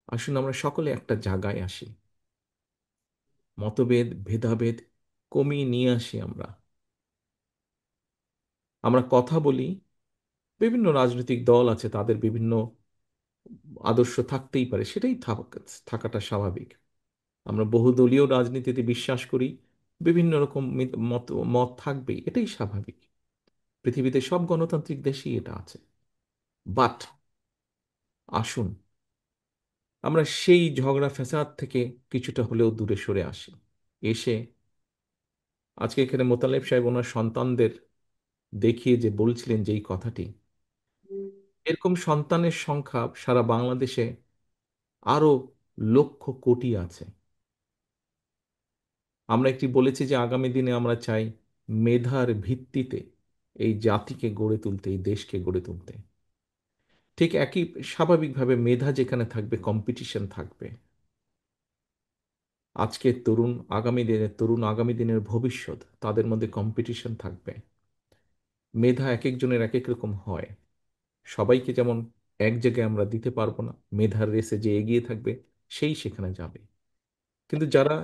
আসুন আমরা সকলে একটা জায়গায় আসি, মতভেদ ভেদাভেদ কমিয়ে নিয়ে আসি। আমরা আমরা কথা বলি। বিভিন্ন রাজনৈতিক দল আছে, তাদের বিভিন্ন আদর্শ থাকতেই পারে, সেটাই থাকাটা স্বাভাবিক। আমরা বহুদলীয় রাজনীতিতে বিশ্বাস করি, বিভিন্ন রকম মত মত থাকবেই, এটাই স্বাভাবিক। পৃথিবীতে সব গণতান্ত্রিক দেশেই এটা আছে। বাট আসুন আমরা সেই ঝগড়া ফ্যাসাদ থেকে কিছুটা হলেও দূরে সরে আসি। এসে আজকে এখানে মোতালেব সাহেব ওনার সন্তানদের দেখিয়ে যে বলছিলেন যেই কথাটি, এরকম সন্তানের সংখ্যা সারা বাংলাদেশে আরো লক্ষ কোটি আছে। আমরা একটি বলেছি যে আগামী দিনে আমরা চাই মেধার ভিত্তিতে এই জাতিকে গড়ে তুলতে, এই দেশকে গড়ে তুলতে। ঠিক একই স্বাভাবিকভাবে মেধা যেখানে থাকবে, কম্পিটিশন থাকবে। আজকের তরুণ আগামী দিনের ভবিষ্যৎ, তাদের মধ্যে কম্পিটিশন থাকবে। মেধা এক একজনের এক এক রকম হয়। সবাইকে যেমন এক জায়গায় আমরা দিতে পারবো না, মেধার রেসে যে এগিয়ে থাকবে সেই সেখানে যাবে। কিন্তু যারা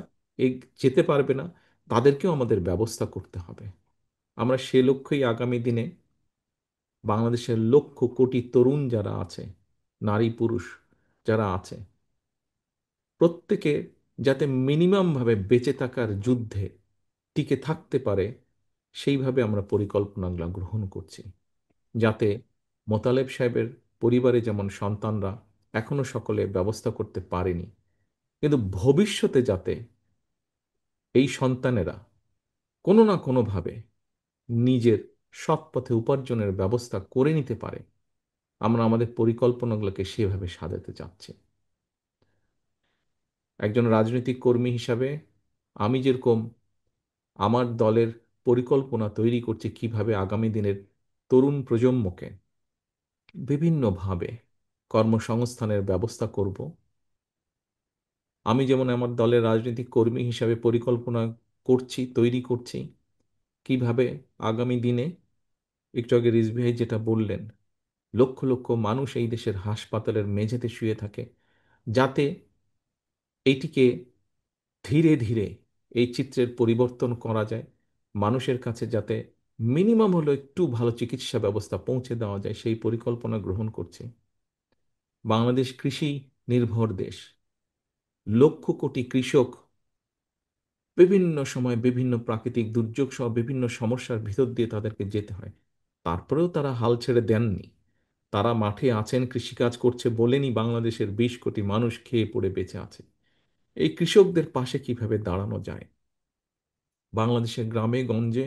যেতে পারবে না, তাদেরকেও আমাদের ব্যবস্থা করতে হবে। আমরা সে লক্ষ্যেই আগামী দিনে বাংলাদেশের লক্ষ কোটি তরুণ যারা আছে, নারী পুরুষ যারা আছে, প্রত্যেকে যাতে মিনিমাম ভাবে বেঁচে থাকার যুদ্ধে টিকে থাকতে পারে, সেইভাবে আমরা পরিকল্পনাগুলো গ্রহণ করছি। যাতে মোতালেব সাহেবের পরিবারে যেমন সন্তানরা এখনো সকলে ব্যবস্থা করতে পারেনি, কিন্তু ভবিষ্যতে যাতে এই সন্তানেরা কোনো না কোনোভাবে নিজের সৎ পথে উপার্জনের ব্যবস্থা করে নিতে পারে, আমরা আমাদের পরিকল্পনাগুলোকে সেভাবে সাজাতে চাচ্ছি। একজন রাজনৈতিক কর্মী হিসাবে আমি যেরকম আমার দলের পরিকল্পনা তৈরি করছি কিভাবে আগামী দিনের তরুণ প্রজন্মকে বিভিন্নভাবে কর্মসংস্থানের ব্যবস্থা করব, আমি যেমন আমার দলের রাজনৈতিক কর্মী হিসাবে পরিকল্পনা করছি, তৈরি করছি কিভাবে আগামী দিনে, একটু আগে রিজভী ভাই যেটা বললেন, লক্ষ লক্ষ মানুষ এই দেশের হাসপাতালের মেঝেতে শুয়ে থাকে, যাতে এইটিকে ধীরে ধীরে এই চিত্রের পরিবর্তন করা যায়, মানুষের কাছে যাতে মিনিমাম হলো একটু ভালো চিকিৎসা ব্যবস্থা পৌঁছে দেওয়া যায়, সেই পরিকল্পনা গ্রহণ করছি। বাংলাদেশ কৃষি নির্ভর দেশ। লক্ষ কোটি কৃষক বিভিন্ন সময় বিভিন্ন প্রাকৃতিক দুর্যোগ সহ বিভিন্ন সমস্যার ভিতর দিয়ে তাদেরকে যেতে হয়, তারপরেও তারা হাল ছেড়ে দেননি। তারা মাঠে আছেন, কৃষিকাজ করছে বলেনি বাংলাদেশের 20 কোটি মানুষ খেয়ে পড়ে বেঁচে আছে। এই কৃষকদের পাশে কিভাবে দাঁড়ানো যায়, বাংলাদেশের গ্রামে গঞ্জে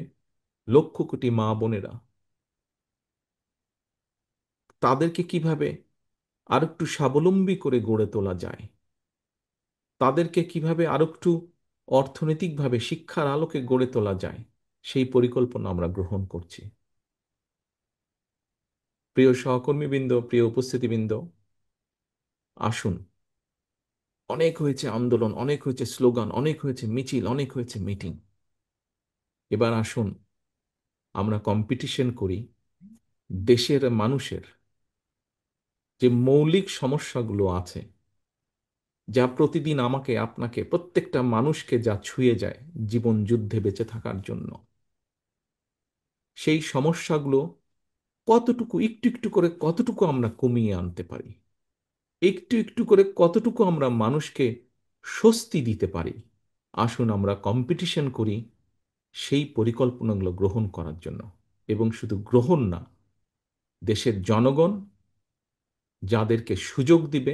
লক্ষ কোটি মা বোনেরা, তাদেরকে কিভাবে আরেকটু স্বাবলম্বী করে গড়ে তোলা যায়, তাদেরকে কিভাবে আরেকটু অর্থনৈতিকভাবে শিক্ষার আলোকে গড়ে তোলা যায়, সেই পরিকল্পনা আমরা গ্রহণ করছি। প্রিয় সহকর্মীবৃন্দ, প্রিয় উপস্থিতিবৃন্দ, আসুন, অনেক হয়েছে আন্দোলন, অনেক হয়েছে স্লোগান, অনেক হয়েছে মিছিল, অনেক হয়েছে মিটিং। এবার আসুন আমরা কম্পিটিশন করি দেশের মানুষের যে মৌলিক সমস্যাগুলো আছে, যা প্রতিদিন আমাকে আপনাকে প্রত্যেকটা মানুষকে যা ছুঁয়ে যায় জীবন যুদ্ধে বেঁচে থাকার জন্য, সেই সমস্যাগুলো কতটুকু একটু একটু করে কতটুকু আমরা কমিয়ে আনতে পারি, একটু একটু করে কতটুকু আমরা মানুষকে স্বস্তি দিতে পারি। আসুন আমরা কম্পিটিশন করি সেই পরিকল্পনাগুলো গ্রহণ করার জন্য। এবং শুধু গ্রহণ না, দেশের জনগণ যাদেরকে সুযোগ দিবে,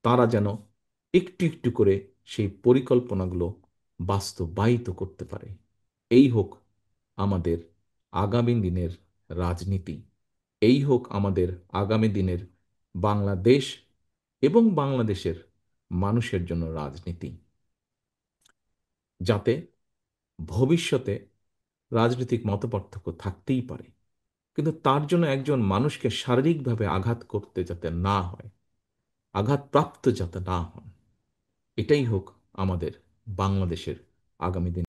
তারা যেন একটু একটু করে সেই পরিকল্পনাগুলো বাস্তবায়িত করতে পারে। এই হোক আমাদের আগামী দিনের রাজনীতি, এই হোক আমাদের আগামী দিনের বাংলাদেশ এবং বাংলাদেশের মানুষের জন্য রাজনীতি, যাতে ভবিষ্যতে রাজনৈতিক মতপার্থক্য থাকতেই পারে, কিন্তু তার জন্য একজন মানুষকে শারীরিকভাবে আঘাত করতে যাতে না হয়, আঘাতপ্রাপ্ত যাতে না হন। এটাই হোক আমাদের বাংলাদেশের আগামী দিন।